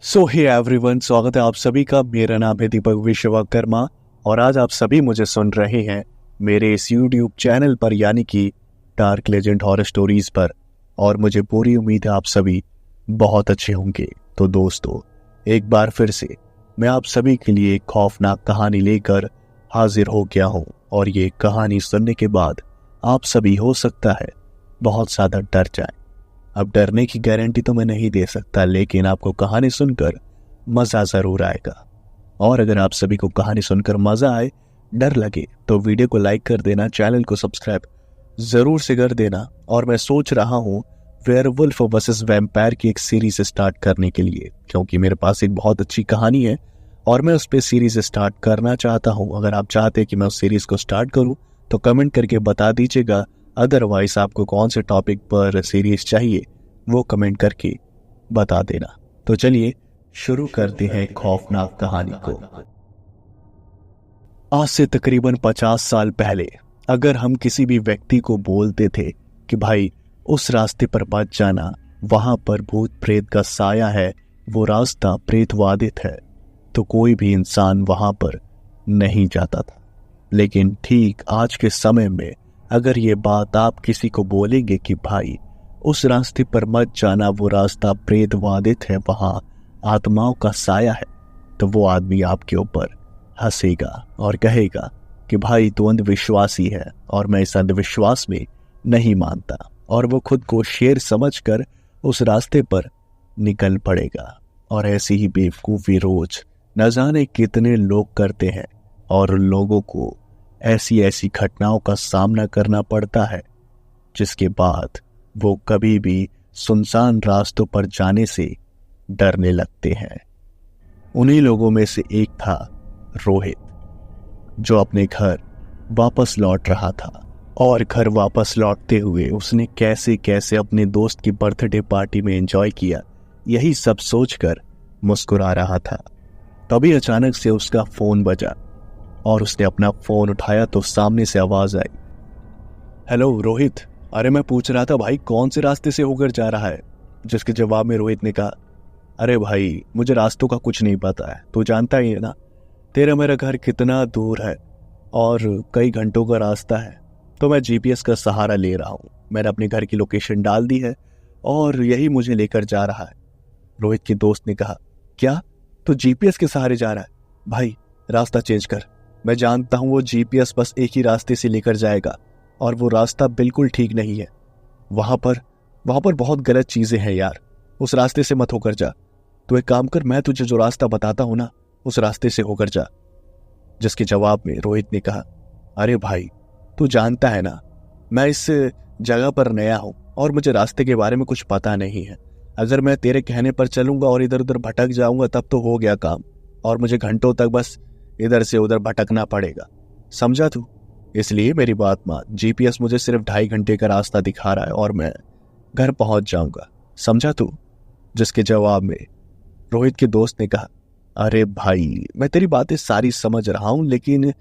सो hey everyone, स्वागत है आप सभी का। मेरा नाम है दीपक विश्वकर्मा और आज आप सभी मुझे सुन रहे हैं मेरे इस यूट्यूब चैनल पर, यानी कि डार्क लेजेंड हॉरर स्टोरीज पर। और मुझे पूरी उम्मीद है आप सभी बहुत अच्छे होंगे। तो दोस्तों, एक बार फिर से मैं आप सभी के लिए एक खौफनाक कहानी लेकर हाजिर हो गया हूँ। और ये कहानी सुनने के बाद आप सभी हो सकता है बहुत ज़्यादा डर जाए। अब डरने की गारंटी तो मैं नहीं दे सकता, लेकिन आपको कहानी सुनकर मजा जरूर आएगा। और अगर आप सभी को कहानी सुनकर मजा आए, डर लगे, तो वीडियो को लाइक कर देना, चैनल को सब्सक्राइब जरूर से कर देना। और मैं सोच रहा हूँ वेयरवुल्फ वर्सेस वैम्पायर की एक सीरीज स्टार्ट करने के लिए, क्योंकि मेरे पास एक बहुत अच्छी कहानी है और मैं उस पर सीरीज स्टार्ट करना चाहता हूँ। अगर आप चाहते हैं कि मैं उस सीरीज को स्टार्ट करूँ तो कमेंट करके बता दीजिएगा। अदरवाइज आपको कौन से टॉपिक पर सीरीज चाहिए वो कमेंट करके बता देना। तो चलिए शुरू करते हैं खौफनाक कहानी को। आज से तकरीबन 50 साल पहले अगर हम किसी भी व्यक्ति को बोलते थे कि भाई उस रास्ते पर मत जाना, वहां पर भूत प्रेत का साया है, वो रास्ता प्रेतवादित है, तो कोई भी इंसान वहां पर नहीं जाता था। लेकिन ठीक आज के समय में अगर ये बात आप किसी को बोलेंगे कि भाई उस रास्ते पर मत जाना, वो रास्ता प्रेतवादित है, वहां आत्माओं का साया है, तो वो आदमी आपके ऊपर हंसेगा और कहेगा कि भाई तू अंधविश्वासी है और मैं इस अंधविश्वास में नहीं मानता। और वो खुद को शेर समझकर उस रास्ते पर निकल पड़ेगा। और ऐसी ही बेवकूफ़ी रोज न जाने कितने लोग करते हैं और उन लोगों को ऐसी ऐसी घटनाओं का सामना करना पड़ता है जिसके बाद वो कभी भी सुनसान रास्तों पर जाने से डरने लगते हैं। उन्हीं लोगों में से एक था रोहित, जो अपने घर वापस लौट रहा था। और घर वापस लौटते हुए उसने कैसे कैसे अपने दोस्त की बर्थडे पार्टी में एंजॉय किया, यही सब सोचकर मुस्कुरा रहा था। तभी अचानक से उसका फोन बजा और उसने अपना फोन उठाया तो सामने से आवाज आई, हेलो रोहित, अरे मैं पूछ रहा था भाई कौन से रास्ते से होकर जा रहा है। जिसके जवाब में रोहित ने कहा, अरे भाई मुझे रास्तों का कुछ नहीं पता है, तू जानता ही है ना तेरा मेरा घर कितना दूर है और कई घंटों का रास्ता है, तो मैं जीपीएस का सहारा ले रहा हूँ। मैंने अपने घर की लोकेशन डाल दी है और यही मुझे लेकर जा रहा है। रोहित के दोस्त ने कहा, क्या तो जीपीएस के सहारे जा रहा है? भाई रास्ता चेंज कर, मैं जानता हूँ वो जीपीएस बस एक ही रास्ते से लेकर जाएगा और वो रास्ता बिल्कुल ठीक नहीं है। वहां पर बहुत गलत चीजें हैं यार, उस रास्ते से मत होकर जा। तो एक काम कर, मैं तुझे जो रास्ता बताता हूं ना उस रास्ते से होकर जा। जिसके जवाब में रोहित ने कहा, अरे भाई तू जानता है ना मैं इस जगह पर नया हूं और मुझे रास्ते के बारे में कुछ पता नहीं है। अगर मैं तेरे कहने पर चलूंगा और इधर उधर भटक जाऊंगा तब तो हो गया काम, और मुझे घंटों तक बस इधर से उधर भटकना पड़ेगा, समझा तू? इसलिए मेरी बात मान, जीपीएस मुझे सिर्फ 2.5 घंटे का रास्ता दिखा रहा है और मैं घर पहुंच जाऊंगा, समझा तू? जिसके जवाब में रोहित के दोस्त ने कहा, अरे भाई मैं तेरी बातें सारी समझ रहा हूं, लेकिन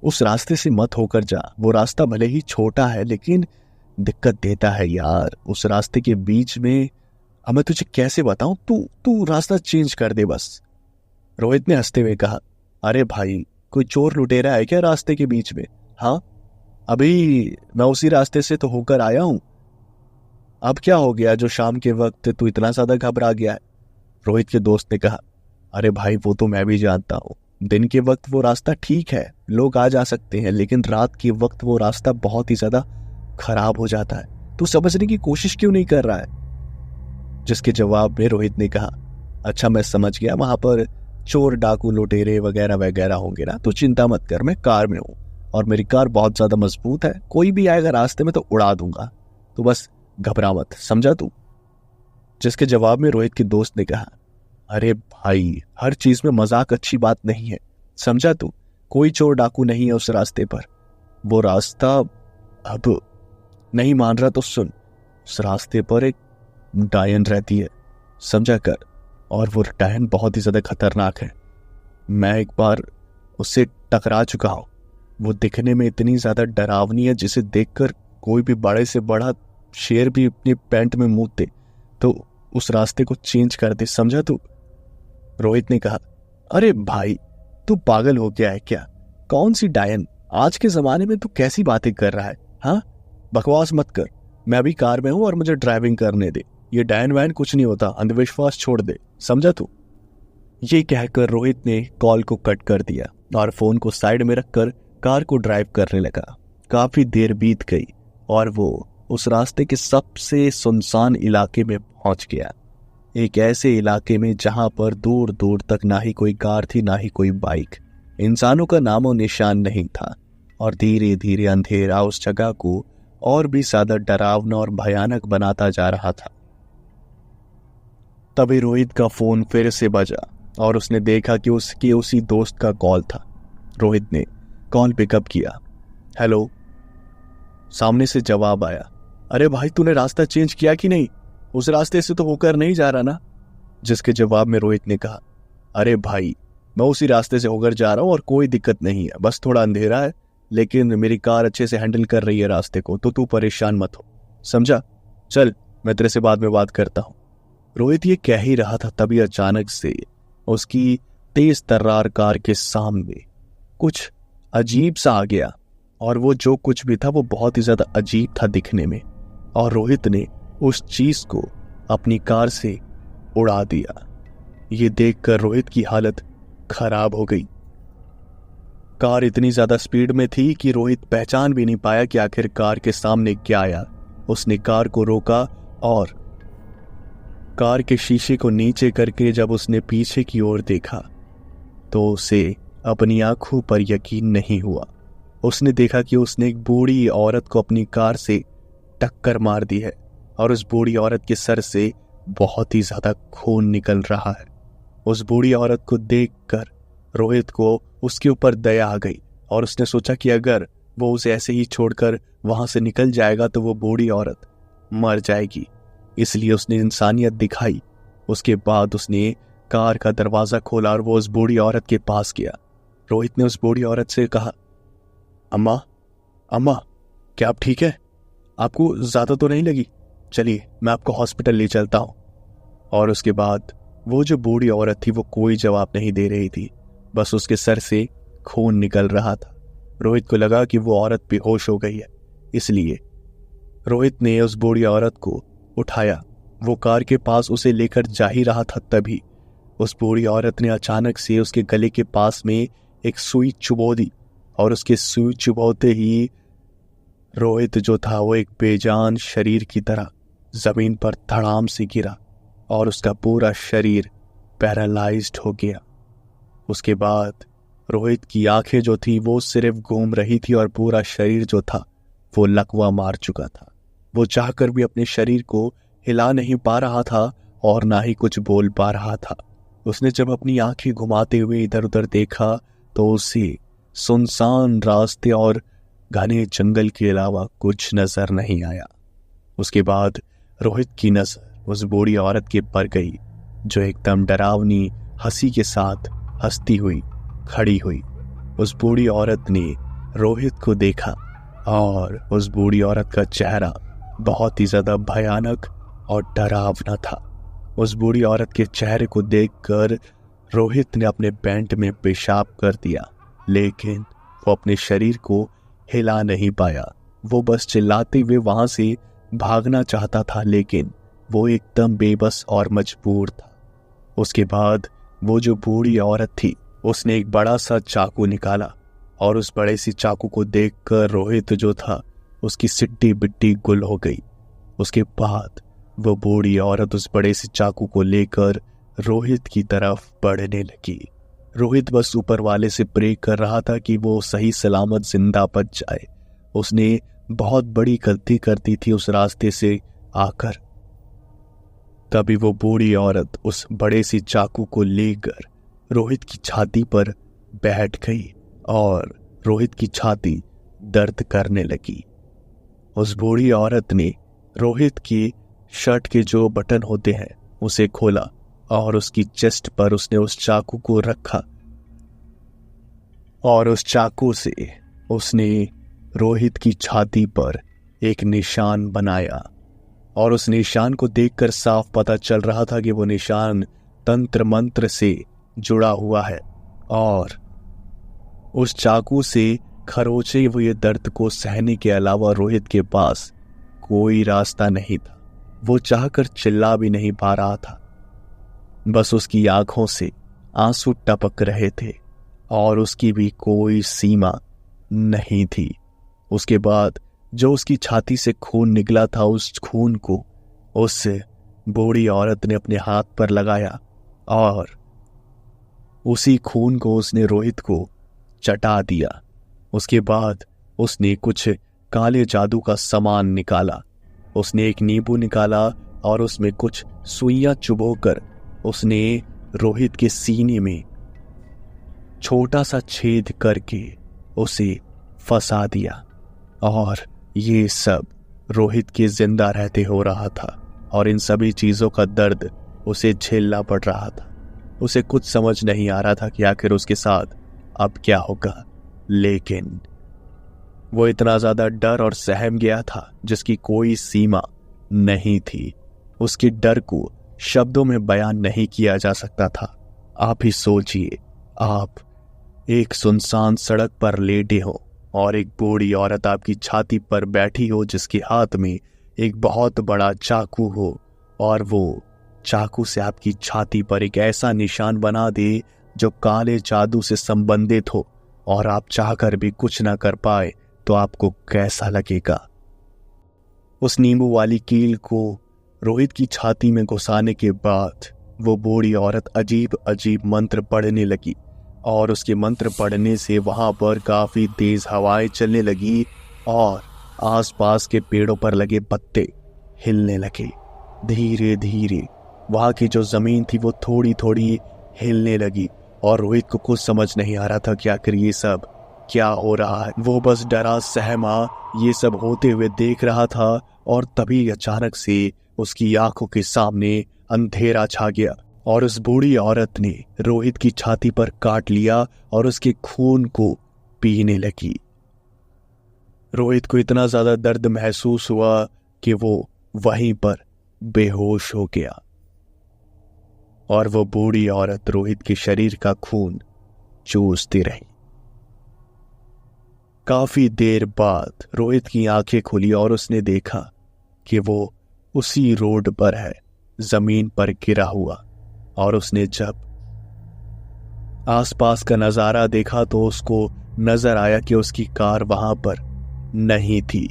उस रास्ते से मत होकर जा। वो रास्ता भले ही छोटा है लेकिन दिक्कत देता है यार। उस रास्ते के बीच में अब मैं तुझे कैसे बताऊं, तू रास्ता चेंज कर दे बस। रोहित ने हंसते हुए कहा, अरे भाई कोई चोर लुटेरा है क्या रास्ते के बीच में? हाँ, अभी मैं उसी रास्ते से तो होकर आया हूं। अब क्या हो गया जो शाम के वक्त तू इतना ज्यादा घबरा गया है? रोहित के दोस्त ने कहा, अरे भाई वो तो मैं भी जानता हूं, दिन के वक्त वो रास्ता ठीक है, लोग आ जा सकते हैं, लेकिन रात के वक्त वो रास्ता बहुत ही ज्यादा खराब हो जाता है। तू समझने की कोशिश क्यों नहीं कर रहा है? जिसके जवाब में रोहित ने कहा, अच्छा मैं समझ गया, वहां पर चोर डाकू लुटेरे वगैरह वगैरह होंगे ना, तो चिंता मत कर, मैं कार में हूं और मेरी कार बहुत ज्यादा मजबूत है, कोई भी आएगा रास्ते में तो उड़ा दूंगा, तो बस घबरा मत, समझा तू? जिसके जवाब में रोहित के दोस्त ने कहा, अरे भाई हर चीज में मजाक अच्छी बात नहीं है, समझा तू? कोई चोर डाकू नहीं है उस रास्ते पर। वो रास्ता, अब नहीं मान रहा तो सुन, उस रास्ते पर एक डायन रहती है, समझा कर, और वो डायन बहुत ही ज्यादा खतरनाक है। मैं एक बार उससे टकरा चुका हूं। वो दिखने में इतनी ज्यादा डरावनी है जिसे देखकर कोई भी बड़े से बड़ा शेर भी अपनी पैंट में मूत दे। तो उस रास्ते को चेंज कर दे, समझा तू? रोहित ने कहा, अरे भाई तू पागल हो गया है क्या? कौन सी डायन? आज के जमाने में तू कैसी बातें कर रहा है? हाँ, बकवास मत कर। मैं अभी कार में हूं और मुझे ड्राइविंग करने दे। ये डायन वायन कुछ नहीं होता, अंधविश्वास छोड़ दे, समझा तू? ये कहकर रोहित ने कॉल को कट कर दिया और फोन को साइड में रखकर कार को ड्राइव करने लगा। काफी देर बीत गई और वो उस रास्ते के सबसे सुनसान इलाके में पहुंच गया। एक ऐसे इलाके में जहां पर दूर दूर तक ना ही कोई कार थी ना ही कोई बाइक। इंसानों का नामो निशान नहीं था और धीरे धीरे अंधेरा उस जगह को और भी ज्यादा डरावना और भयानक बनाता जा रहा था। तभी रोहित का फोन फिर से बजा और उसने देखा कि उसके उसी दोस्त का कॉल था। रोहित ने कॉल पिकअप किया। हेलो। सामने से जवाब आया, अरे भाई तूने रास्ता चेंज किया कि नहीं? उस रास्ते से तो होकर नहीं जा रहा ना? जिसके जवाब में रोहित ने कहा, अरे भाई मैं उसी रास्ते से होकर जा रहा हूं और कोई दिक्कत नहीं है, बस थोड़ा अंधेरा है, लेकिन मेरी कार अच्छे से हैंडल कर रही है रास्ते को, तो तू परेशान मत हो, समझा? चल मैं तेरे से बाद में बात करता हूं। रोहित ये कह ही रहा था तभी अचानक से उसकी तेज तर्रार कार के सामने कुछ अजीब सा आ गया और वो जो कुछ भी था वो बहुत ही ज्यादा अजीब था दिखने में, और रोहित ने उस चीज को अपनी कार से उड़ा दिया। ये देखकर रोहित की हालत खराब हो गई। कार इतनी ज्यादा स्पीड में थी कि रोहित पहचान भी नहीं पाया कि आखिर कार के सामने क्या आया। उसने कार को रोका और कार के शीशे को नीचे करके जब उसने पीछे की ओर देखा तो उसे अपनी आंखों पर यकीन नहीं हुआ। उसने देखा कि उसने एक बूढ़ी औरत को अपनी कार से टक्कर मार दी है और उस बूढ़ी औरत के सर से बहुत ही ज्यादा खून निकल रहा है। उस बूढ़ी औरत को देखकर रोहित को उसके ऊपर दया आ गई और उसने सोचा कि अगर वो उसे ऐसे ही छोड़कर वहां से निकल जाएगा तो वो बूढ़ी औरत मर जाएगी, इसलिए उसने इंसानियत दिखाई। उसके बाद उसने कार का दरवाजा खोला और वो उस बूढ़ी औरत के पास गया। रोहित ने उस बूढ़ी औरत से कहा, अम्मा अम्मा क्या आप ठीक है? आपको ज्यादा तो नहीं लगी? चलिए मैं आपको हॉस्पिटल ले चलता हूं। और उसके बाद वो जो बूढ़ी औरत थी वो कोई जवाब नहीं दे रही थी, बस उसके सर से खून निकल रहा था। रोहित को लगा कि वो औरत बेहोश हो गई है, इसलिए रोहित ने उस बूढ़ी औरत को उठाया। वो कार के पास उसे लेकर जा ही रहा था तभी उस बूढ़ी औरत ने अचानक से उसके गले के पास में एक सुई चुभो दी और उसके सुई चुभोते ही रोहित जो था वो एक बेजान शरीर की तरह जमीन पर धड़ाम से गिरा और उसका पूरा शरीर पैरालाइज्ड हो गया। उसके बाद रोहित की आंखें जो थी वो सिर्फ घूम रही थी और पूरा शरीर जो था वो लकवा मार चुका था। वो चाहकर भी अपने शरीर को हिला नहीं पा रहा था और ना ही कुछ बोल पा रहा था। उसने जब अपनी आंखें घुमाते हुए इधर उधर देखा तो उसे सुनसान रास्ते और घने जंगल के अलावा कुछ नजर नहीं आया। उसके बाद रोहित की नजर उस बूढ़ी औरत के पर गई जो एकदम डरावनी हंसी के साथ हंसती हुई खड़ी हुई। उस बूढ़ी औरत ने रोहित को देखा और उस बूढ़ी औरत का चेहरा बहुत ही ज्यादा भयानक और डरावना था। उस बूढ़ी औरत के चेहरे को देखकर रोहित ने अपने पैंट में पेशाब कर दिया, लेकिन वो अपने शरीर को हिला नहीं पाया। वो बस चिल्लाते हुए वहां से भागना चाहता था, लेकिन वो एकदम बेबस और मजबूर था। उसके बाद वो जो बूढ़ी औरत थी उसने एक बड़ा सा चाकू निकाला और उस बड़े सी चाकू को देखकर रोहित जो था उसकी सिट्टी बिट्टी गुल हो गई। उसके बाद वो बूढ़ी औरत उस बड़े से चाकू को लेकर रोहित की तरफ बढ़ने लगी। रोहित बस ऊपर वाले से प्रे कर रहा था कि वो सही सलामत जिंदा बच जाए। उसने बहुत बड़ी गलती कर दी थी उस रास्ते से आकर। तभी वो बूढ़ी औरत उस बड़े सी चाकू को लेकर रोहित की छाती पर बैठ गई और रोहित की छाती दर्द करने लगी। उस बूढ़ी औरत ने रोहित की शर्ट के जो बटन होते हैं उसे खोला और उसकी चेस्ट पर उसने उस चाकू को रखा और उस चाकू से उसने रोहित की छाती पर एक निशान बनाया। और उस निशान को देखकर साफ पता चल रहा था कि वो निशान तंत्र मंत्र से जुड़ा हुआ है और उस चाकू से खरोचे हुए दर्द को सहने के अलावा रोहित के पास कोई रास्ता नहीं था। वो चाहकर चिल्ला भी नहीं पा रहा था। बस उसकी आंखों से आंसू टपक रहे थे और उसकी भी कोई सीमा नहीं थी। उसके बाद जो उसकी छाती से खून निकला था, उस खून को उस बूढ़ी औरत ने अपने हाथ पर लगाया और उसी खून को उसने रोहित को चटा दिया। उसके बाद उसने कुछ काले जादू का सामान निकाला। उसने एक नींबू निकाला और उसमें कुछ सुइयां चुभोकर उसने रोहित के सीने में छोटा सा छेद करके उसे फंसा दिया। और ये सब रोहित के जिंदा रहते हो रहा था और इन सभी चीजों का दर्द उसे झेलना पड़ रहा था। उसे कुछ समझ नहीं आ रहा था कि आखिर उसके साथ अब क्या होगा, लेकिन वो इतना ज्यादा डर और सहम गया था जिसकी कोई सीमा नहीं थी। उसके डर को शब्दों में बयान नहीं किया जा सकता था। आप ही सोचिए, आप एक सुनसान सड़क पर लेटे हो और एक बूढ़ी औरत आपकी छाती पर बैठी हो जिसके हाथ में एक बहुत बड़ा चाकू हो और वो चाकू से आपकी छाती पर एक ऐसा निशान बना दे जो काले जादू से संबंधित हो और आप चाहकर भी कुछ ना कर पाए, तो आपको कैसा लगेगा। उस नींबू वाली कील को रोहित की छाती में घुसाने के बाद वो बूढ़ी औरत अजीब अजीब मंत्र पढ़ने लगी और उसके मंत्र पढ़ने से वहां पर काफी तेज हवाएं चलने लगी और आसपास के पेड़ों पर लगे पत्ते हिलने लगे। धीरे धीरे वहां की जो जमीन थी वो थोड़ी थोड़ी हिलने लगी और रोहित को कुछ समझ नहीं आ रहा था कि आखिर ये सब क्या हो रहा है। वो बस डरा सहमा ये सब होते हुए देख रहा था और तभी अचानक से उसकी आंखों के सामने अंधेरा छा गया और उस बूढ़ी औरत ने रोहित की छाती पर काट लिया और उसके खून को पीने लगी। रोहित को इतना ज्यादा दर्द महसूस हुआ कि वो वहीं पर बेहोश हो गया और वो बूढ़ी औरत रोहित के शरीर का खून चूसती रही। काफी देर बाद रोहित की आंखें खुली और उसने देखा कि वो उसी रोड पर है, जमीन पर गिरा हुआ। और उसने जब आसपास का नजारा देखा तो उसको नजर आया कि उसकी कार वहां पर नहीं थी।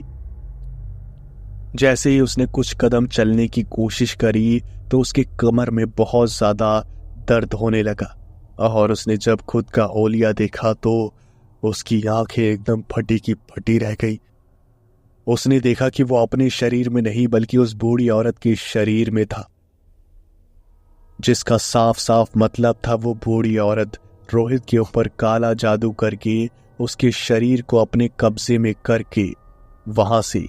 जैसे ही उसने कुछ कदम चलने की कोशिश करी तो उसके कमर में बहुत ज्यादा दर्द होने लगा और उसने जब खुद का होलिया देखा तो उसकी आंखें एकदम फटी की फटी रह गई। उसने देखा कि वो अपने शरीर में नहीं बल्कि उस बूढ़ी औरत के शरीर में था, जिसका साफ साफ मतलब था वो बूढ़ी औरत रोहित के ऊपर काला जादू करके उसके शरीर को अपने कब्जे में करके वहां से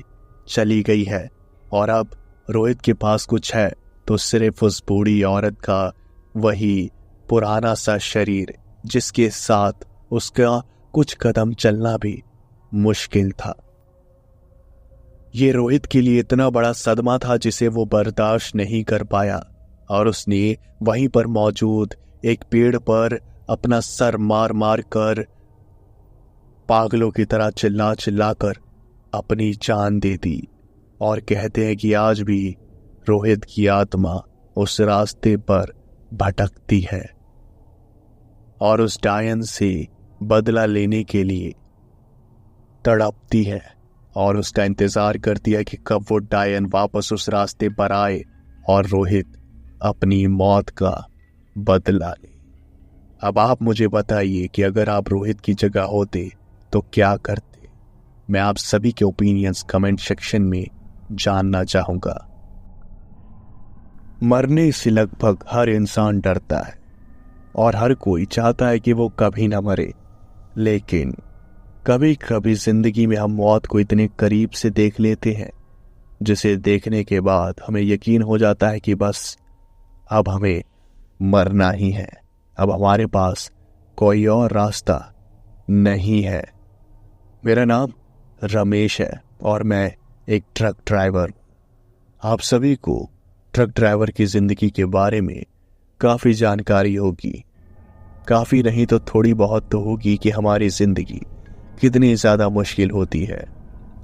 चली गई है। और अब रोहित के पास कुछ है तो सिर्फ उस बूढ़ी औरत का वही पुराना सा शरीर, जिसके साथ उसका कुछ कदम चलना भी मुश्किल था। ये रोहित के लिए इतना बड़ा सदमा था जिसे वो बर्दाश्त नहीं कर पाया और उसने वहीं पर मौजूद एक पेड़ पर अपना सर मार मार कर पागलों की तरह चिल्ला चिल्ला कर अपनी जान दे दी। और कहते हैं कि आज भी रोहित की आत्मा उस रास्ते पर भटकती है और उस डायन से बदला लेने के लिए तड़पती है और उसका इंतजार करती है कि कब वो डायन वापस उस रास्ते पर आए और रोहित अपनी मौत का बदला ले। अब आप मुझे बताइए कि अगर आप रोहित की जगह होते तो क्या करते? मैं आप सभी के ओपिनियंस कमेंट सेक्शन में जानना चाहूंगा। मरने से लगभग हर इंसान डरता है और हर कोई चाहता है कि वो कभी ना मरे, लेकिन कभी कभी जिंदगी में हम मौत को इतने करीब से देख लेते हैं जिसे देखने के बाद हमें यकीन हो जाता है कि बस अब हमें मरना ही है, अब हमारे पास कोई और रास्ता नहीं है। मेरा नाम रमेश है और मैं एक ट्रक ड्राइवर। आप सभी को ट्रक ड्राइवर की जिंदगी के बारे में काफी जानकारी होगी, काफ़ी नहीं तो थोड़ी बहुत तो होगी कि हमारी ज़िंदगी कितनी ज़्यादा मुश्किल होती है।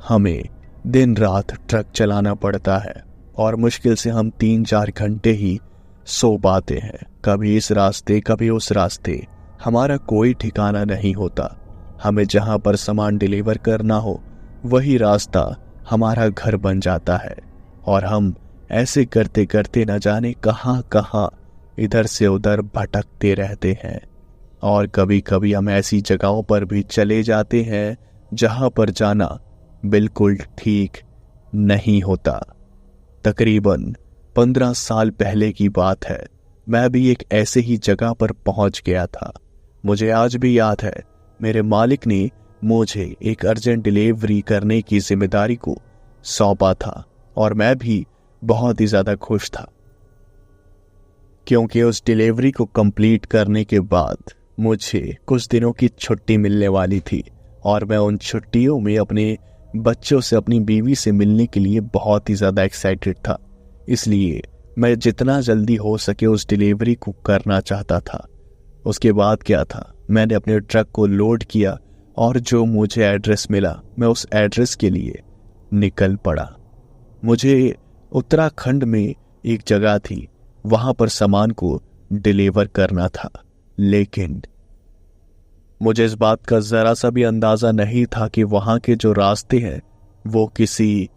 हमें दिन रात ट्रक चलाना पड़ता है और मुश्किल से हम 3-4 घंटे ही सो पाते हैं। कभी इस रास्ते कभी उस रास्ते, हमारा कोई ठिकाना नहीं होता। हमें जहाँ पर सामान डिलीवर करना हो वही रास्ता हमारा घर बन जाता है और हम ऐसे करते करते न जाने कहाँ कहाँ इधर से उधर भटकते रहते हैं। और कभी कभी हम ऐसी जगहों पर भी चले जाते हैं जहाँ पर जाना बिल्कुल ठीक नहीं होता। तकरीबन 15 साल पहले की बात है, मैं भी एक ऐसे ही जगह पर पहुंच गया था। मुझे आज भी याद है, मेरे मालिक ने मुझे एक अर्जेंट डिलीवरी करने की जिम्मेदारी को सौंपा था और मैं भी बहुत ही ज्यादा खुश था, क्योंकि उस डिलीवरी को कंप्लीट करने के बाद मुझे कुछ दिनों की छुट्टी मिलने वाली थी और मैं उन छुट्टियों में अपने बच्चों से, अपनी बीवी से मिलने के लिए बहुत ही ज़्यादा एक्साइटेड था। इसलिए मैं जितना जल्दी हो सके उस डिलीवरी को करना चाहता था। उसके बाद क्या था, मैंने अपने ट्रक को लोड किया और जो मुझे एड्रेस मिला मैं उस एड्रेस के लिए निकल पड़ा। मुझे उत्तराखंड में एक जगह थी, वहां पर सामान को डिलीवर करना था, लेकिन मुझे इस बात का जरा सा भी अंदाजा नहीं था कि वहां के जो रास्ते हैं वो किसी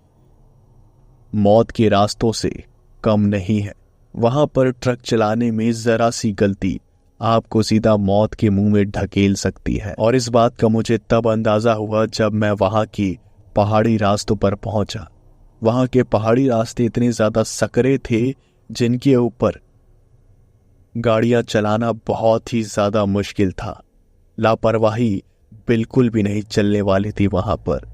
मौत के रास्तों से कम नहीं है। वहां पर ट्रक चलाने में जरा सी गलती आपको सीधा मौत के मुंह में ढकेल सकती है। और इस बात का मुझे तब अंदाजा हुआ जब मैं वहां की पहाड़ी रास्तों पर पहुंचा। वहां के पहाड़ी रास्ते इतने ज्यादा सकरे थे जिनके ऊपर गाड़ियां चलाना बहुत ही ज्यादा मुश्किल था। लापरवाही बिल्कुल भी नहीं चलने वाली थी वहां पर।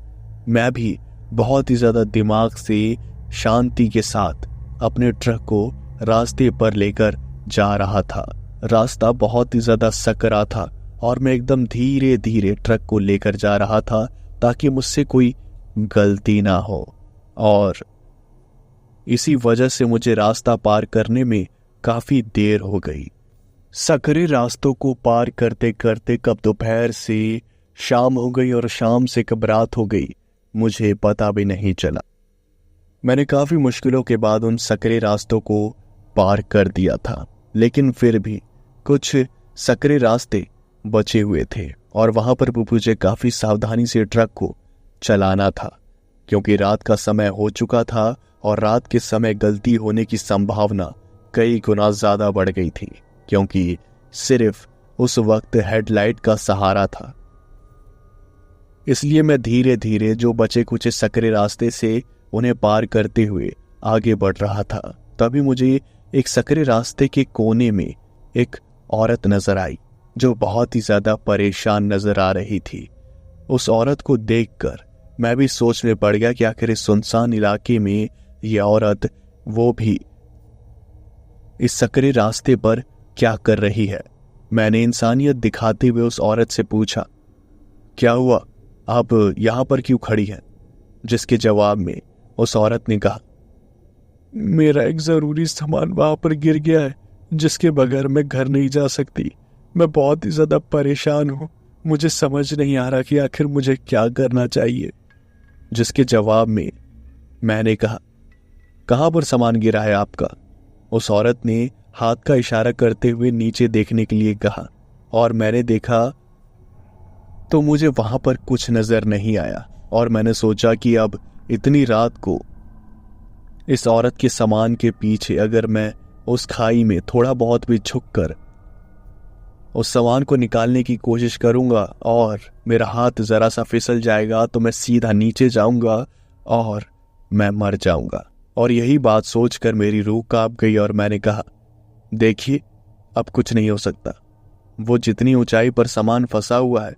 मैं भी बहुत ही ज्यादा दिमाग से शांति के साथ अपने ट्रक को रास्ते पर लेकर जा रहा था। रास्ता बहुत ही ज्यादा सकरा था और मैं एकदम धीरे धीरे ट्रक को लेकर जा रहा था ताकि मुझसे कोई गलती ना हो। और इसी वजह से मुझे रास्ता पार करने में काफी देर हो गई। सकरे रास्तों को पार करते करते कब दोपहर से शाम हो गई और शाम से कब रात हो गई, मुझे पता भी नहीं चला। मैंने काफी मुश्किलों के बाद उन सकरे रास्तों को पार कर दिया था, लेकिन फिर भी कुछ सकरे रास्ते बचे हुए थे और वहां पर मुझे काफी सावधानी से ट्रक को चलाना था, क्योंकि रात का समय हो चुका था और रात के समय गलती होने की संभावना कई गुना ज्यादा बढ़ गई थी, क्योंकि सिर्फ उस वक्त हेडलाइट का सहारा था। इसलिए मैं धीरे धीरे जो बचे कुछ सकरे रास्ते से उन्हें पार करते हुए आगे बढ़ रहा था। तभी मुझे एक सकरे रास्ते के कोने में एक औरत नजर आई जो बहुत ही ज्यादा परेशान नजर आ रही थी। उस औरत को देखकर मैं भी सोच में पड़ गया कि आखिर इस सुनसान इलाके में ये औरत, वो भी इस सकरे रास्ते पर क्या कर रही है। मैंने इंसानियत दिखाते हुए उस औरत से पूछा, क्या हुआ, आप यहां पर क्यों खड़ी हैं? जिसके जवाब में उस औरत ने कहा, मेरा एक जरूरी सामान वहां पर गिर गया है जिसके बगैर मैं घर नहीं जा सकती। मैं बहुत ही ज्यादा परेशान हूं, मुझे समझ नहीं आ रहा कि आखिर मुझे क्या करना चाहिए। जिसके जवाब में मैंने कहा, कहां पर सामान गिरा है आपका? उस औरत ने हाथ का इशारा करते हुए नीचे देखने के लिए कहा और मैंने देखा तो मुझे वहां पर कुछ नजर नहीं आया। और मैंने सोचा कि अब इतनी रात को इस औरत के सामान के पीछे अगर मैं उस खाई में थोड़ा बहुत भी झुककर उस सामान को निकालने की कोशिश करूंगा और मेरा हाथ जरा सा फिसल जाएगा तो मैं सीधा नीचे जाऊंगा और मैं मर जाऊंगा। और यही बात सोचकर मेरी रूह कांप गई और मैंने कहा, देखिए अब कुछ नहीं हो सकता। वो जितनी ऊंचाई पर सामान फंसा हुआ है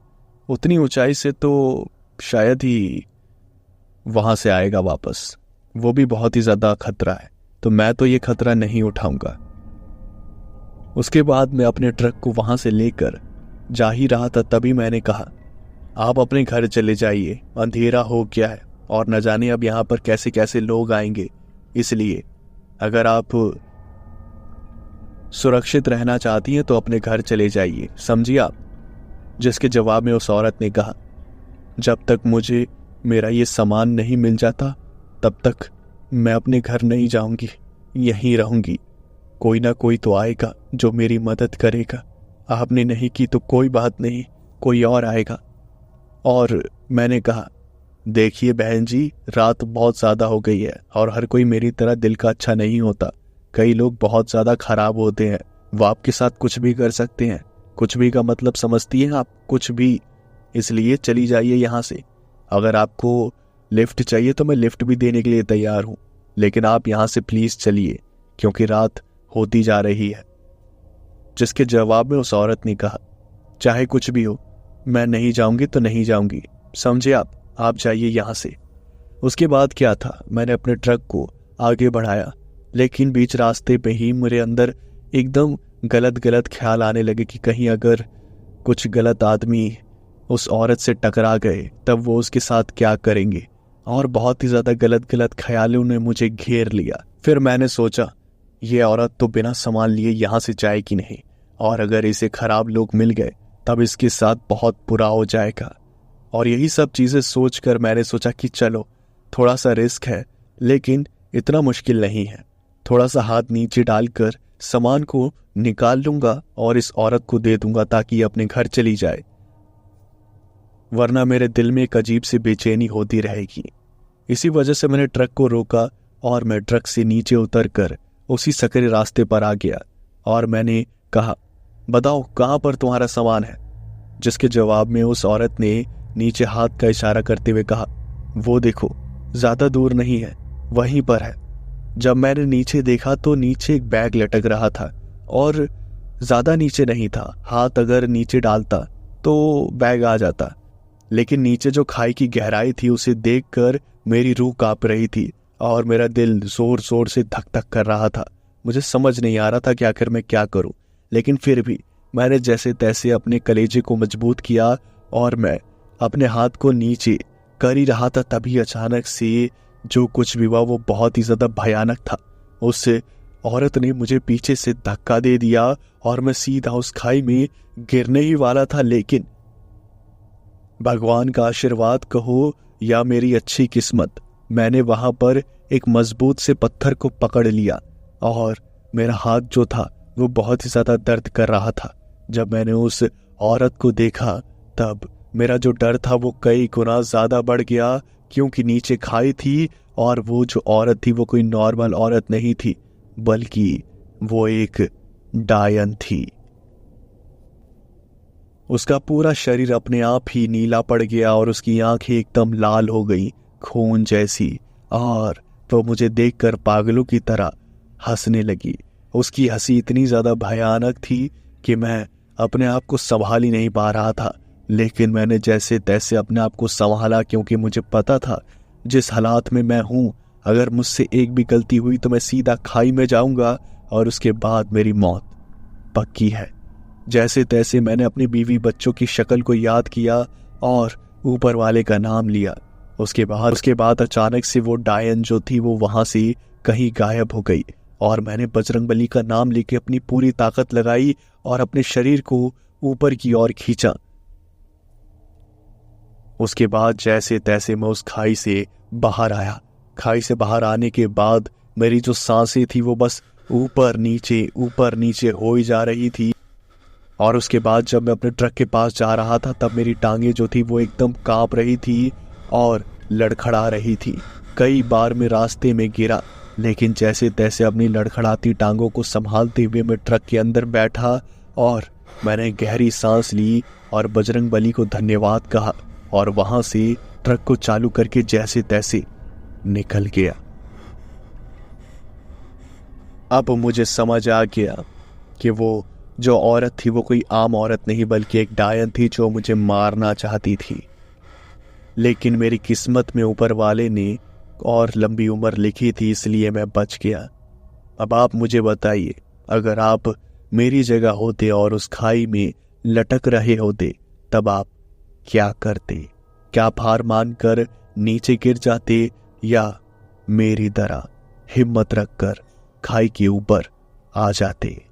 उतनी ऊंचाई से तो शायद ही वहां से आएगा वापस। वो भी बहुत ही ज्यादा खतरा है, तो मैं तो ये खतरा नहीं उठाऊंगा। उसके बाद मैं अपने ट्रक को वहां से लेकर जा ही रहा था, तभी मैंने कहा, आप अपने घर चले जाइए, अंधेरा हो गया है और न जाने अब यहाँ पर कैसे कैसे लोग आएंगे। इसलिए अगर आप सुरक्षित रहना चाहती हैं तो अपने घर चले जाइए, समझिए आप। जिसके जवाब में उस औरत ने कहा, जब तक मुझे मेरा ये सामान नहीं मिल जाता तब तक मैं अपने घर नहीं जाऊंगी, यहीं रहूंगी। कोई ना कोई तो आएगा जो मेरी मदद करेगा। आपने नहीं की तो कोई बात नहीं, कोई और आएगा। और मैंने कहा, देखिए बहन जी, रात बहुत ज़्यादा हो गई है और हर कोई मेरी तरह दिल का अच्छा नहीं होता। कई लोग बहुत ज़्यादा खराब होते हैं, वो आपके साथ कुछ भी कर सकते हैं। कुछ भी का मतलब समझती हैं आप? कुछ भी। इसलिए चली जाइए यहाँ से। अगर आपको लिफ्ट चाहिए तो मैं लिफ्ट भी देने के लिए तैयार हूँ, लेकिन आप यहाँ से प्लीज़ चलिए क्योंकि रात होती जा रही है। जिसके जवाब में उस औरत ने कहा, चाहे कुछ भी हो, मैं नहीं जाऊंगी तो नहीं जाऊंगी, समझे आप जाइए यहाँ से। उसके बाद क्या था, मैंने अपने ट्रक को आगे बढ़ाया, लेकिन बीच रास्ते पे ही मेरे अंदर एकदम गलत गलत ख्याल आने लगे कि कहीं अगर कुछ गलत आदमी उस औरत से टकरा गए तब वो उसके साथ क्या करेंगे। और बहुत ही ज़्यादा गलत गलत ख्यालों ने मुझे घेर लिया। फिर मैंने सोचा, ये औरत तो बिना सामान लिए यहाँ से जाएगी नहीं, और अगर इसे खराब लोग मिल गए तब इसके साथ बहुत बुरा हो जाएगा। और यही सब चीज़ें सोचकर मैंने सोचा कि चलो, थोड़ा सा रिस्क है लेकिन इतना मुश्किल नहीं है। थोड़ा सा हाथ नीचे डालकर सामान को निकाल लूंगा और इस औरत को दे दूंगा ताकि ये अपने घर चली जाए, वरना मेरे दिल में एक अजीब सी बेचैनी होती रहेगी। इसी वजह से मैंने ट्रक को रोका और मैं ट्रक से नीचे उतरकर उसी सकरे रास्ते पर आ गया और मैंने कहा, बताओ कहाँ पर तुम्हारा सामान है। जिसके जवाब में उस औरत ने नीचे हाथ का इशारा करते हुए कहा, वो देखो, ज़्यादा दूर नहीं है, वहीं पर है। जब मैंने नीचे देखा तो नीचे एक बैग लटक रहा था और ज़्यादा नीचे नहीं था। हाथ अगर नीचे डालता तो बैग आ जाता, लेकिन नीचे जो खाई की गहराई थी उसे देखकर मेरी रूह कांप रही थी और मेरा दिल जोर जोर से धक धक कर रहा था। मुझे समझ नहीं आ रहा था कि आखिर मैं क्या करूं, लेकिन फिर भी मैंने जैसे तैसे अपने कलेजे को मजबूत किया और मैं अपने हाथ को नीचे कर ही रहा था। तभी अचानक से जो कुछ भी हुआ वो बहुत ही ज्यादा भयानक था। उस औरत ने मुझे पीछे से धक्का दे दिया और मैं सीधा उस खाई में गिरने ही वाला था, लेकिन भगवान का आशीर्वाद कहो या मेरी अच्छी किस्मत, मैंने वहां पर एक मजबूत से पत्थर को पकड़ लिया और मेरा हाथ जो था वो बहुत ही ज्यादा दर्द कर रहा था। जब मैंने उस औरत को देखा तब मेरा जो डर था वो कई गुना ज्यादा बढ़ गया, क्योंकि नीचे खाई थी और वो जो औरत थी वो कोई नॉर्मल औरत नहीं थी, बल्कि वो एक डायन थी। उसका पूरा शरीर अपने आप ही नीला पड़ गया और उसकी आंखें एकदम लाल हो गई, खून जैसी, और वो मुझे देखकर पागलों की तरह हंसने लगी। उसकी हंसी इतनी ज्यादा भयानक थी कि मैं अपने आप को संभाल ही नहीं पा रहा था, लेकिन मैंने जैसे तैसे अपने आप को संभाला, क्योंकि मुझे पता था जिस हालात में मैं हूं, अगर मुझसे एक भी गलती हुई तो मैं सीधा खाई में जाऊंगा और उसके बाद मेरी मौत पक्की है। जैसे तैसे मैंने अपनी बीवी बच्चों की शक्ल को याद किया और ऊपर वाले का नाम लिया। उसके बाद अचानक से वो डायन जो थी वो वहां से कहीं गायब हो गई और मैंने बजरंगबली का नाम लेके अपनी पूरी ताकत लगाई और अपने शरीर को ऊपर की ओर खींचा। उसके बाद जैसे तैसे मैं उस खाई से बाहर आया। खाई से बाहर आने के बाद मेरी जो सांसें थी वो बस ऊपर नीचे हो ही जा रही थी। और उसके बाद जब मैं अपने ट्रक के पास जा रहा था तब मेरी टांगे जो थी वो एकदम कांप रही थी और लड़खड़ा रही थी। कई बार मैं रास्ते में गिरा, लेकिन जैसे तैसे अपनी लड़खड़ाती टांगों को संभालते हुए मैं ट्रक के अंदर बैठा और मैंने गहरी सांस ली और बजरंगबली को धन्यवाद कहा और वहां से ट्रक को चालू करके जैसे तैसे निकल गया। अब मुझे समझ आ गया कि वो जो औरत थी वो कोई आम औरत नहीं बल्कि एक डायन थी जो मुझे मारना चाहती थी। लेकिन मेरी किस्मत में ऊपर वाले ने और लंबी उम्र लिखी थी, इसलिए मैं बच गया। अब आप मुझे बताइए, अगर आप मेरी जगह होते और उस खाई में लटक रहे होते तब आप क्या करते? क्या आप हार मानकर नीचे गिर जाते या मेरी तरह हिम्मत रखकर खाई के ऊपर आ जाते?